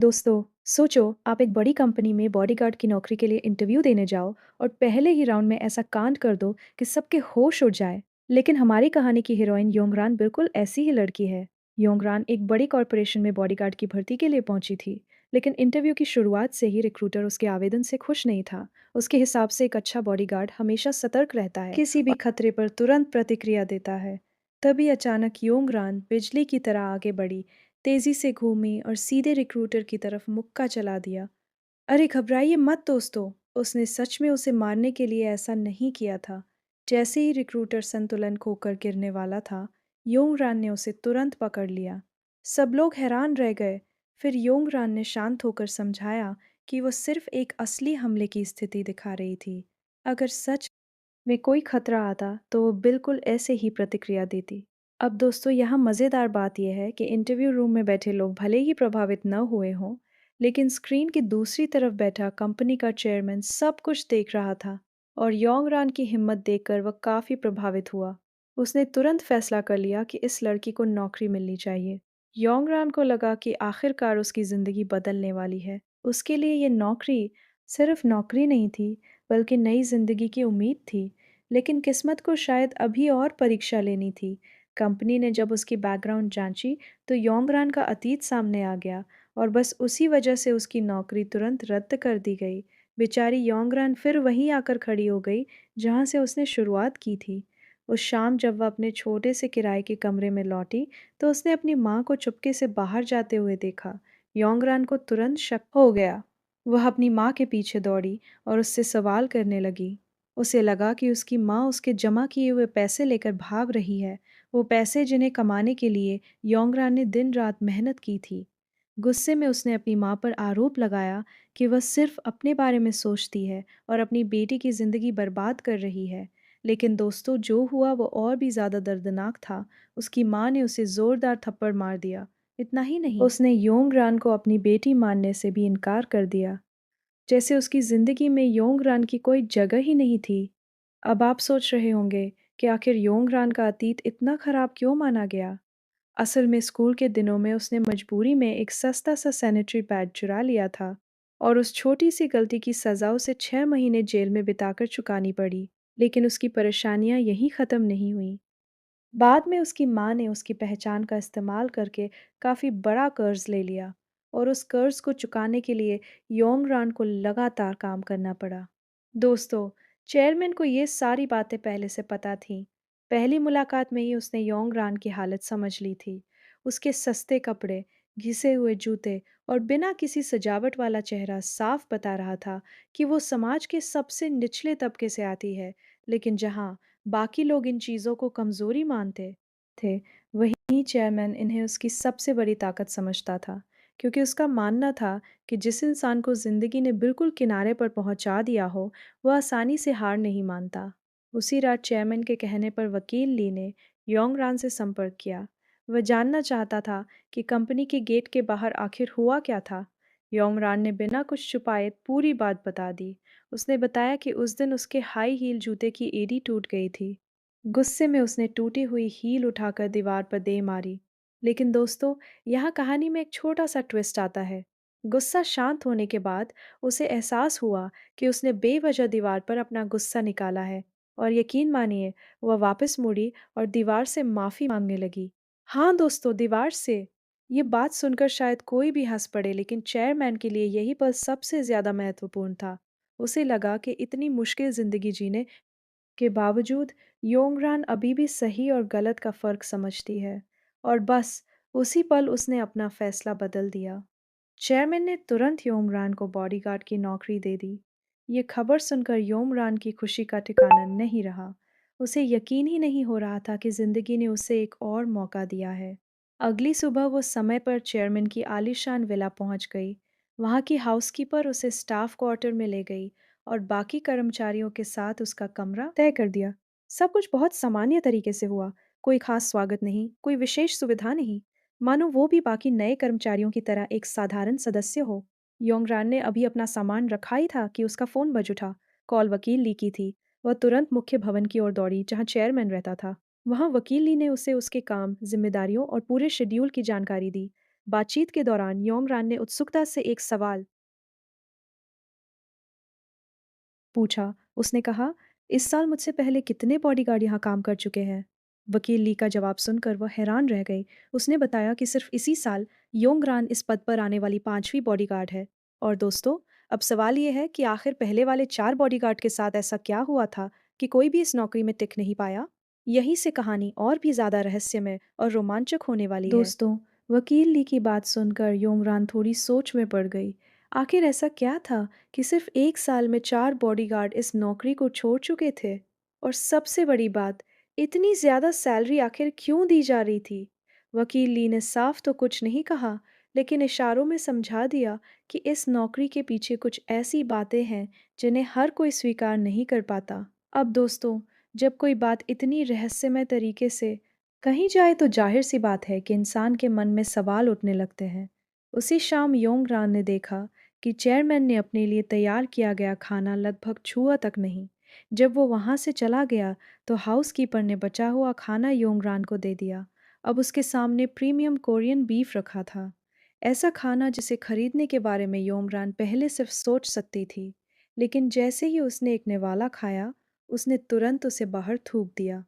दोस्तों, सोचो आप एक बड़ी कंपनी में बॉडीगार्ड की नौकरी के लिए इंटरव्यू देने जाओ और पहले ही राउंड में ऐसा कांड कर दो कि सबके होश उड़ जाए। लेकिन हमारी कहानी की हीरोइन योंगरान बिल्कुल ऐसी ही लड़की है। योंगरान एक बड़ी कॉरपोरेशन में बॉडीगार्ड की भर्ती के लिए पहुंची थी, लेकिन इंटरव्यू की शुरुआत से ही रिक्रूटर उसके आवेदन से खुश नहीं था। उसके हिसाब से एक अच्छा बॉडीगार्ड हमेशा सतर्क रहता है, किसी भी खतरे पर तुरंत प्रतिक्रिया देता है। तभी अचानक योंगरान बिजली की तरह आगे बढ़ी, तेजी से घूमी और सीधे रिक्रूटर की तरफ मुक्का चला दिया। अरे घबराइए मत दोस्तों, उसने सच में उसे मारने के लिए ऐसा नहीं किया था। जैसे ही रिक्रूटर संतुलन खोकर गिरने वाला था, योंगरान ने उसे तुरंत पकड़ लिया। सब लोग हैरान रह गए। फिर योंगरान ने शांत होकर समझाया कि वो सिर्फ एक असली हमले की स्थिति दिखा रही थी। अगर सच में कोई खतरा आता तो वो बिल्कुल ऐसे ही प्रतिक्रिया देती। अब दोस्तों, यहाँ मज़ेदार बात यह है कि इंटरव्यू रूम में बैठे लोग भले ही प्रभावित न हुए हों, लेकिन स्क्रीन की दूसरी तरफ बैठा कंपनी का चेयरमैन सब कुछ देख रहा था। और योंगरान की हिम्मत देखकर वह काफ़ी प्रभावित हुआ। उसने तुरंत फैसला कर लिया कि इस लड़की को नौकरी मिलनी चाहिए। योंगरान को लगा कि आखिरकार उसकी ज़िंदगी बदलने वाली है। उसके लिए ये नौकरी सिर्फ नौकरी नहीं थी, बल्कि नई ज़िंदगी की उम्मीद थी। लेकिन किस्मत को शायद अभी और परीक्षा लेनी थी। कंपनी ने जब उसकी बैकग्राउंड जांची तो योंगरान का अतीत सामने आ गया, और बस उसी वजह से उसकी नौकरी तुरंत रद्द कर दी गई। बेचारी योंगरान फिर वहीं आकर खड़ी हो गई जहां से उसने शुरुआत की थी। उस शाम जब वह अपने छोटे से किराए के कमरे में लौटी तो उसने अपनी माँ को चुपके से बाहर जाते हुए देखा। योंगरान को तुरंत शक हो गया। वह अपनी माँ के पीछे दौड़ी और उससे सवाल करने लगी। उसे लगा कि उसकी माँ उसके जमा किए हुए पैसे लेकर भाग रही है, वो पैसे जिन्हें कमाने के लिए योंगरान ने दिन रात मेहनत की थी। गुस्से में उसने अपनी माँ पर आरोप लगाया कि वह सिर्फ अपने बारे में सोचती है और अपनी बेटी की जिंदगी बर्बाद कर रही है। लेकिन दोस्तों, जो हुआ वो और भी ज्यादा दर्दनाक था। उसकी माँ ने उसे जोरदार थप्पड़ मार दिया। इतना ही नहीं, उसने योंगरान को अपनी बेटी मानने से भी इनकार कर दिया, जैसे उसकी जिंदगी में योंगरान की कोई जगह ही नहीं थी। अब आप सोच रहे होंगे कि आखिर योंगरान का अतीत इतना खराब क्यों माना गया। असल में स्कूल के दिनों में उसने मजबूरी में एक सस्ता सा सैनिटरी पैड चुरा लिया था, और उस छोटी सी गलती की सजा उसे 6 महीने जेल में बिताकर चुकानी पड़ी। लेकिन उसकी परेशानियां यहीं ख़त्म नहीं हुई। बाद में उसकी माँ ने उसकी पहचान का इस्तेमाल करके काफ़ी बड़ा कर्ज ले लिया, और उस कर्ज को चुकाने के लिए योंगरान को लगातार काम करना पड़ा। दोस्तों, चेयरमैन को ये सारी बातें पहले से पता थीं। पहली मुलाकात में ही उसने योंगरान की हालत समझ ली थी। उसके सस्ते कपड़े, घिसे हुए जूते और बिना किसी सजावट वाला चेहरा साफ बता रहा था कि वो समाज के सबसे निचले तबके से आती है। लेकिन जहाँ बाकी लोग इन चीज़ों को कमज़ोरी मानते थे, वहीं चेयरमैन इन्हें उसकी सबसे बड़ी ताकत समझता था, क्योंकि उसका मानना था कि जिस इंसान को ज़िंदगी ने बिल्कुल किनारे पर पहुंचा दिया हो, वह आसानी से हार नहीं मानता। उसी रात चेयरमैन के कहने पर वकील ली ने योंगरान से संपर्क किया। वह जानना चाहता था कि कंपनी के गेट के बाहर आखिर हुआ क्या था। योंगरान ने बिना कुछ छुपाए पूरी बात बता दी। उसने बताया कि उस दिन उसके हाई हील जूते की एड़ी टूट गई थी। गुस्से में उसने टूटी हुई हील उठाकर दीवार पर दे मारी। लेकिन दोस्तों, यहाँ कहानी में एक छोटा सा ट्विस्ट आता है। गुस्सा शांत होने के बाद उसे एहसास हुआ कि उसने बेवजह दीवार पर अपना गुस्सा निकाला है। और यकीन मानिए, वह वापस मुड़ी और दीवार से माफी मांगने लगी। हाँ दोस्तों, दीवार से। ये बात सुनकर शायद कोई भी हंस पड़े, लेकिन चेयरमैन के लिए यही पल सबसे ज्यादा महत्वपूर्ण था। उसे लगा कि इतनी मुश्किल जिंदगी जीने के बावजूद योंगरान अभी भी सही और गलत का फर्क समझती है। और बस उसी पल उसने अपना फैसला बदल दिया। चेयरमैन ने तुरंत योंगरान को बॉडीगार्ड की नौकरी दे दी। ये खबर सुनकर योंगरान की खुशी का ठिकाना नहीं रहा। उसे यकीन ही नहीं हो रहा था कि जिंदगी ने उसे एक और मौका दिया है। अगली सुबह वो समय पर चेयरमैन की आलीशान विला पहुंच गई। वहां की हाउसकीपर उसे स्टाफ क्वार्टर में ले गई और बाकी कर्मचारियों के साथ उसका कमरा तय कर दिया। सब कुछ बहुत सामान्य तरीके से हुआ। कोई खास स्वागत नहीं, कोई विशेष सुविधा नहीं, मानो वो भी बाकी नए कर्मचारियों की तरह एक साधारण सदस्य हो। योंगरान ने अभी अपना सामान रखा ही था कि उसका फोन बज उठा। कॉल वकील ली की थी। वह तुरंत मुख्य भवन की ओर दौड़ी जहां चेयरमैन रहता था। वहां वकील ली ने उसे उसके काम, जिम्मेदारियों और पूरे शेड्यूल की जानकारी दी। बातचीत के दौरान योंगरान ने उत्सुकता से एक सवाल पूछा। उसने कहा, "इस साल मुझसे पहले कितने बॉडीगार्ड यहाँ काम कर चुके हैं?" वकील ली का जवाब सुनकर वह हैरान रह गई। उसने बताया कि सिर्फ इसी साल योंगरान इस पद पर आने वाली 5वीं बॉडीगार्ड है। और दोस्तों, अब सवाल ये है कि आखिर पहले वाले 4 बॉडीगार्ड के साथ ऐसा क्या हुआ था कि कोई भी इस नौकरी में टिक नहीं पाया? यहीं से कहानी और भी ज़्यादा रहस्यमय और रोमांचक होने वाली है। दोस्तों, वकील ली की बात सुनकर योंगरान थोड़ी सोच में पड़ गई। आखिर ऐसा क्या था कि सिर्फ 1 साल में 4 बॉडीगार्ड इस नौकरी को छोड़ चुके थे? और सबसे बड़ी बात, इतनी ज़्यादा सैलरी आखिर क्यों दी जा रही थी? वकील ली ने साफ तो कुछ नहीं कहा, लेकिन इशारों में समझा दिया कि इस नौकरी के पीछे कुछ ऐसी बातें हैं जिन्हें हर कोई स्वीकार नहीं कर पाता। अब दोस्तों, जब कोई बात इतनी रहस्यमय तरीके से कही जाए तो जाहिर सी बात है कि इंसान के मन में सवाल उठने लगते हैं। उसी शाम योंग रान ने देखा कि चेयरमैन ने अपने लिए तैयार किया गया खाना लगभग छुआ तक नहीं। जब वो वहां से चला गया तो हाउसकीपर ने बचा हुआ खाना योंगरान को दे दिया। अब उसके सामने प्रीमियम कोरियन बीफ रखा था, ऐसा खाना जिसे खरीदने के बारे में योंगरान पहले सिर्फ सोच सकती थी। लेकिन जैसे ही उसने एक निवाला खाया, उसने तुरंत उसे बाहर थूक दिया।